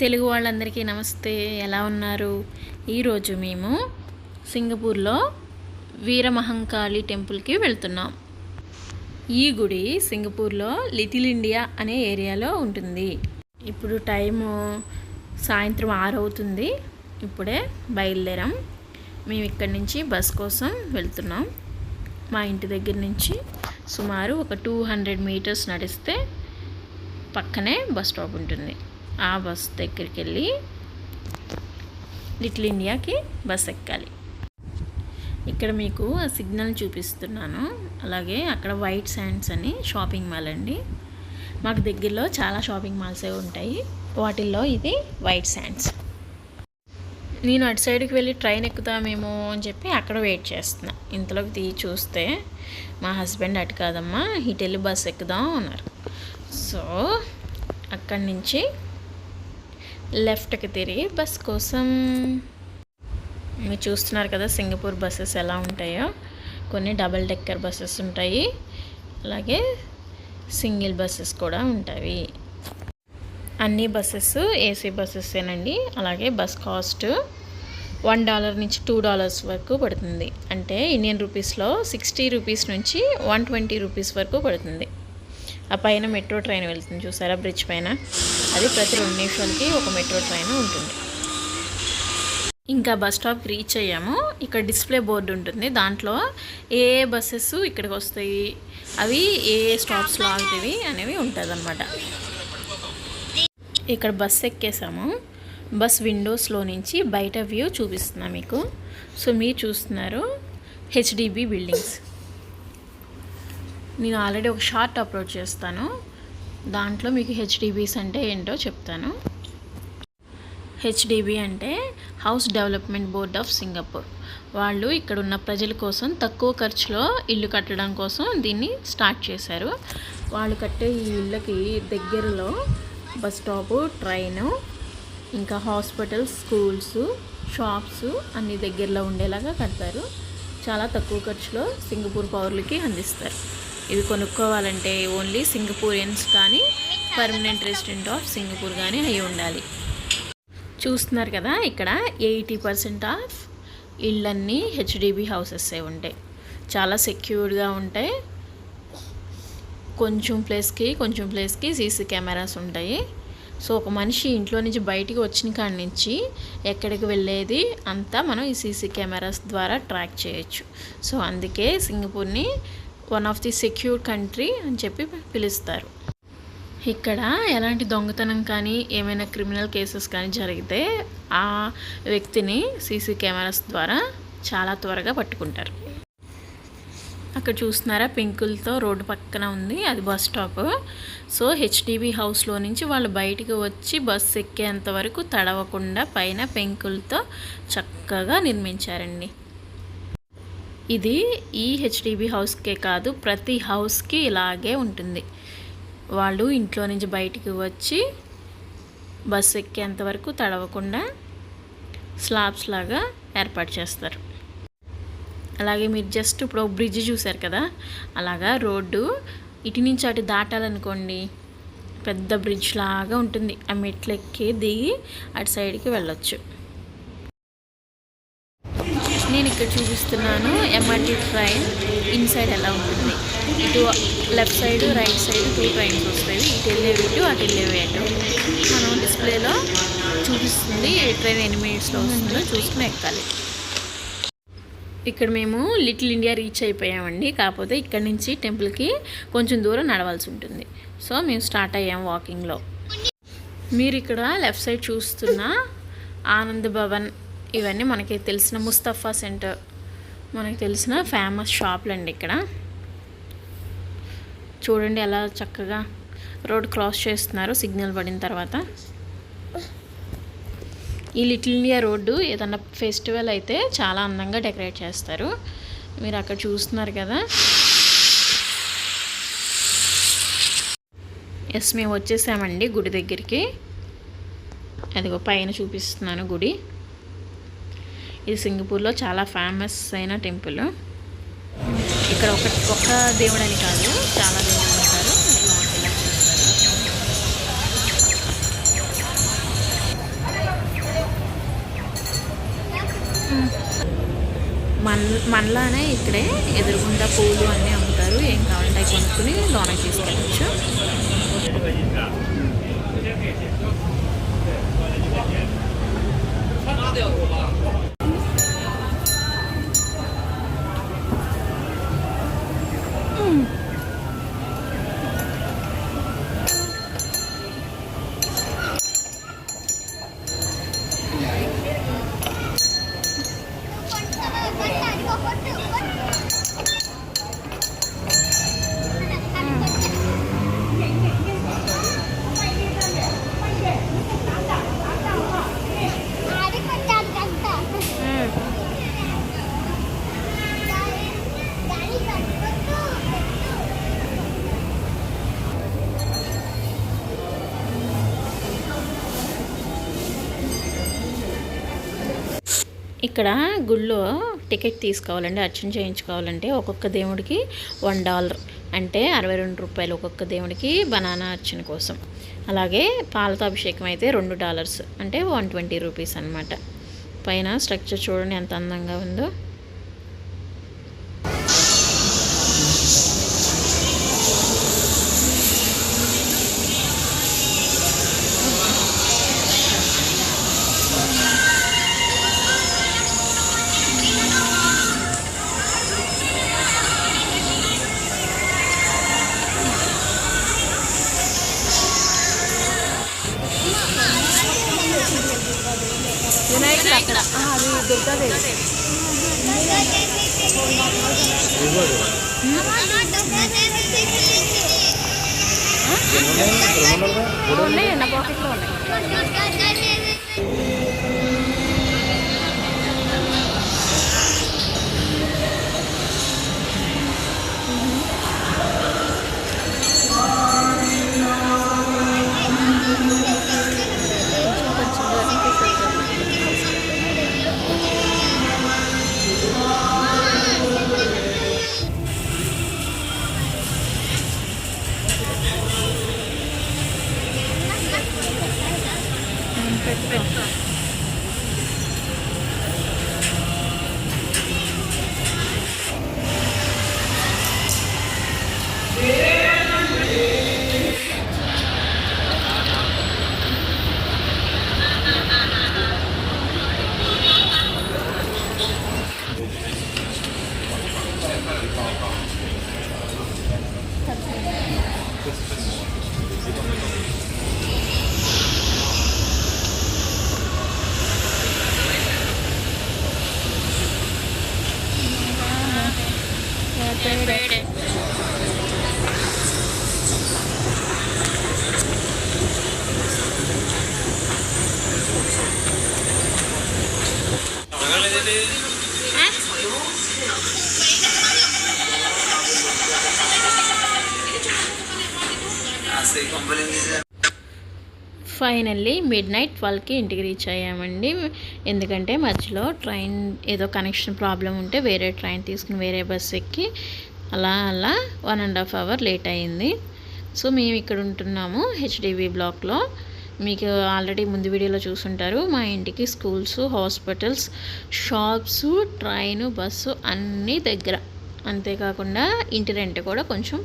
తెలుగు వాళ్ళందరికీ నమస్తే. ఎలా ఉన్నారు? ఈరోజు మేము సింగపూర్లో వీరమహంకాళి టెంపుల్కి వెళ్తున్నాం. ఈ గుడి సింగపూర్లో లిటిల్ ఇండియా అనే ఏరియాలో ఉంటుంది. ఇప్పుడు టైము సాయంత్రం 6 అవుతుంది. ఇప్పుడే బయలుదేరాం. మేము ఇక్కడి నుంచి బస్ కోసం వెళ్తున్నాం. మా ఇంటి దగ్గర నుంచి సుమారు ఒక 200 మీటర్స్ నడిస్తే పక్కనే బస్ స్టాప్ ఉంటుంది. ఆ బస్ దగ్గరికి వెళ్ళి లిటిల్ ఇండియాకి బస్ ఎక్కాలి. ఇక్కడ మీకు ఆ సిగ్నల్ చూపిస్తున్నాను. అలాగే అక్కడ వైట్ శాండ్స్ అని షాపింగ్ మాల్ అండి. మాకు దగ్గరలో చాలా షాపింగ్ మాల్సే ఉంటాయి. వాటిల్లో ఇది వైట్ శాండ్స్. నేను అటు సైడ్కి వెళ్ళి ట్రైన్ ఎక్కుతామేమో అని చెప్పి అక్కడ వెయిట్ చేస్తున్నా. ఇంతలోకి తీసి చూస్తే మా హస్బెండ్ అటు కాదమ్మా ఇటు వెళ్ళి బస్ ఎక్కుదాం అన్నారు. సో అక్కడి నుంచి లెఫ్ట్కి తిరిగి బస్ కోసం మీరు చూస్తున్నారు కదా సింగపూర్ బస్సెస్ ఎలా ఉంటాయో. కొన్ని డబల్ డెక్కర్ బస్సెస్ ఉంటాయి, అలాగే సింగిల్ బస్సెస్ కూడా ఉంటాయి. అన్ని బస్సెస్ ఏసీ బస్సెసేనండి. అలాగే బస్ కాస్ట్ $1 నుంచి $2 వరకు పడుతుంది. అంటే ఇండియన్ రూపీస్లో 60 రూపీస్ నుంచి 120 రూపీస్ వరకు పడుతుంది. ఆ పైన మెట్రో ట్రైన్ వెళ్తుంది చూసారా, బ్రిడ్జ్ పైన. అది ప్రతి 2 నిమిషాలకి ఒక మెట్రో ట్రైన్ ఉంటుంది. ఇంకా బస్ స్టాప్కి రీచ్ అయ్యాము. ఇక్కడ డిస్ప్లే బోర్డు ఉంటుంది. దాంట్లో ఏ బస్సెస్ ఇక్కడికి వస్తాయి, అవి ఏ స్టాప్స్లో ఆగుతాయి అనేవి ఉంటుంది అన్నమాట. ఇక్కడ బస్ ఎక్కేసాము. బస్ విండోస్లో నుంచి బయట వ్యూ చూపిస్తున్నా మీకు. సో మీరు చూస్తున్నారు హెచ్డిబి బిల్డింగ్స్. నేను ఆల్రెడీ ఒక షార్ట్ అప్లోడ్ చేస్తాను. దాంట్లో మీకు హెచ్డిబిస్ అంటే ఏంటో చెప్తాను. హెచ్డిబి అంటే house development board of Singapore. వాళ్ళు ఇక్కడ ఉన్న ప్రజల కోసం తక్కువ ఖర్చులో ఇల్లు కట్టడం కోసం దీన్ని స్టార్ట్ చేశారు. వాళ్ళు కట్టే ఈ ఇళ్ళకి దగ్గరలో బస్ స్టాపు, ట్రైను, ఇంకా హాస్పిటల్స్, స్కూల్స్, షాప్స్ అన్ని దగ్గరలో ఉండేలాగా కడతారు. చాలా తక్కువ ఖర్చులో సింగపూర్ పౌరులకి అందిస్తారు. ఇవి కొనుక్కోవాలంటే ఓన్లీ సింగపూరియన్స్ కానీ పర్మనెంట్ రెసిడెంట్ ఆఫ్ సింగపూర్ కానీ అయి ఉండాలి. చూస్తున్నారు కదా, ఇక్కడ 80% ఆఫ్ ఇళ్ళన్నీ హెచ్డిబి హౌసెస్సే ఉంటాయి. చాలా సెక్యూర్డ్గా ఉంటాయి. కొంచెం ప్లేస్కి సీసీ కెమెరాస్ ఉంటాయి. సో ఒక మనిషి ఇంట్లో నుంచి బయటికి వచ్చిన కాడి నుంచి ఎక్కడికి వెళ్ళేది అంతా మనం ఈ సీసీ కెమెరాస్ ద్వారా ట్రాక్ చేయొచ్చు. సో అందుకే సింగపూర్ని one of the secure country అని చెప్పి పిలుస్తారు. ఇక్కడ ఎలాంటి దొంగతనం కానీ ఏమైనా క్రిమినల్ కేసెస్ కానీ జరిగితే ఆ వ్యక్తిని సీసీ కెమెరాస్ ద్వారా చాలా త్వరగా పట్టుకుంటారు. అక్కడ చూస్తున్నారా, పెంకులతో రోడ్డు పక్కన ఉంది, అది బస్ స్టాప్. సో హెచ్డిబి హౌస్లో నుంచి వాళ్ళు బయటికి వచ్చి బస్సు ఎక్కేంత వరకు తడవకుండా పైన పెంకులతో చక్కగా నిర్మించారండి. ఇది ఈ హెచ్డిబి హౌస్కే కాదు, ప్రతి హౌస్కి ఇలాగే ఉంటుంది. వాళ్ళు ఇంట్లో నుంచి బయటికి వచ్చి బస్సు ఎక్కేంత వరకు తడవకుండా స్లాబ్స్ లాగా ఏర్పాటు చేస్తారు. అలాగే మీరు జస్ట్ ఇప్పుడు బ్రిడ్జ్ చూసారు కదా, అలాగా రోడ్డు ఇటు నుంచి అటు దాటాలనుకోండి, పెద్ద బ్రిడ్జ్ లాగా ఉంటుంది. ఆ మెట్లు ఎక్కి దిగి అటు సైడ్కి వెళ్ళొచ్చు. నేను ఇక్కడ చూపిస్తున్నాను ఎంఆర్టీ ట్రైన్ ఇన్సైడ్ ఎలా ఉంటుంది. ఇటు left side, right side 2 trains వస్తాయి. ఇటు వెళ్ళేవి ఇటు, అటు వెళ్ళేవి అటు. మనం డిస్ప్లేలో చూపిస్తుంది ఏ ట్రైన్ ఎన్ని మినిట్స్లో వస్తుందో చూసుకుని ఎక్కాలి. ఇక్కడ మేము లిటిల్ ఇండియా రీచ్ అయిపోయామండి. కాకపోతే ఇక్కడ నుంచి టెంపుల్కి కొంచెం దూరం నడవాల్సి ఉంటుంది. సో మేము స్టార్ట్ అయ్యాము వాకింగ్లో. మీరు ఇక్కడ లెఫ్ట్ సైడ్ చూస్తున్న ఆనంద్ భవన్, ఇవన్నీ మనకి తెలిసిన ముస్తఫా సెంటర్, మనకి తెలిసిన ఫేమస్ షాపులు అండి. ఇక్కడ చూడండి ఎలా చక్కగా రోడ్ క్రాస్ చేస్తున్నారు సిగ్నల్ పడిన తర్వాత. ఈ లిటిల్ ఇండియా రోడ్డు ఏదన్నా ఫెస్టివల్ అయితే చాలా అందంగా డెకరేట్ చేస్తారు. మీరు అక్కడ చూస్తున్నారు కదా. ఎస్, మేము వచ్చేసామండి గుడి దగ్గరికి. అదిగో పైన చూపిస్తున్నాను గుడి. ఇది సింగపూర్లో చాలా ఫేమస్ అయిన టెంపుల్. ఇక్కడ ఒక దేవుడని కాదు, చాలా దేవుడు ఉంటారు. మనలానే ఇక్కడే ఎదురుగుండా పూలు అన్నీ అమ్ముతారు. ఏం కావాలంటే అవి కొనుక్కుని లోనకి తీసుకెళ్ళచ్చు. ఇక్కడ గుళ్ళో టికెట్ తీసుకోవాలండి, అర్చన చేయించుకోవాలంటే ఒక్కొక్క దేవుడికి $1 అంటే 62 రూపాయలు ఒక్కొక్క దేవుడికి బనానా అర్చన కోసం. అలాగే పాలతో అభిషేకం అయితే $2 అంటే 120 రూపీస్ అనమాట. పైన స్ట్రక్చర్ చూడండి ఎంత అందంగా ఉందో. వినాయకుడు అక్కడ అది దుర్గాదేవి. ఉన్నాయి నా పాకెట్లో ఉన్నాయి. ఫైనల్లీ మిడ్నైట్ 12కి ఇంటికి రీచ్ అయ్యామండి. ఎందుకంటే మధ్యలో ట్రైన్ ఏదో కనెక్షన్ ప్రాబ్లం ఉంటే వేరే ట్రైన్ తీసుకుని వేరే బస్సు ఎక్కి అలా 1.5 అవర్ లేట్ అయింది. సో మేము ఇక్కడ ఉంటున్నాము హెచ్డిబి బ్లాక్లో. మీకు ఆల్రెడీ ముందు వీడియోలో చూసుంటారు. మా ఇంటికి schools, hospitals, shops, train, bus అన్నీ దగ్గర. అంతేకాకుండా ఇంటి రెంట్ కూడా కొంచెం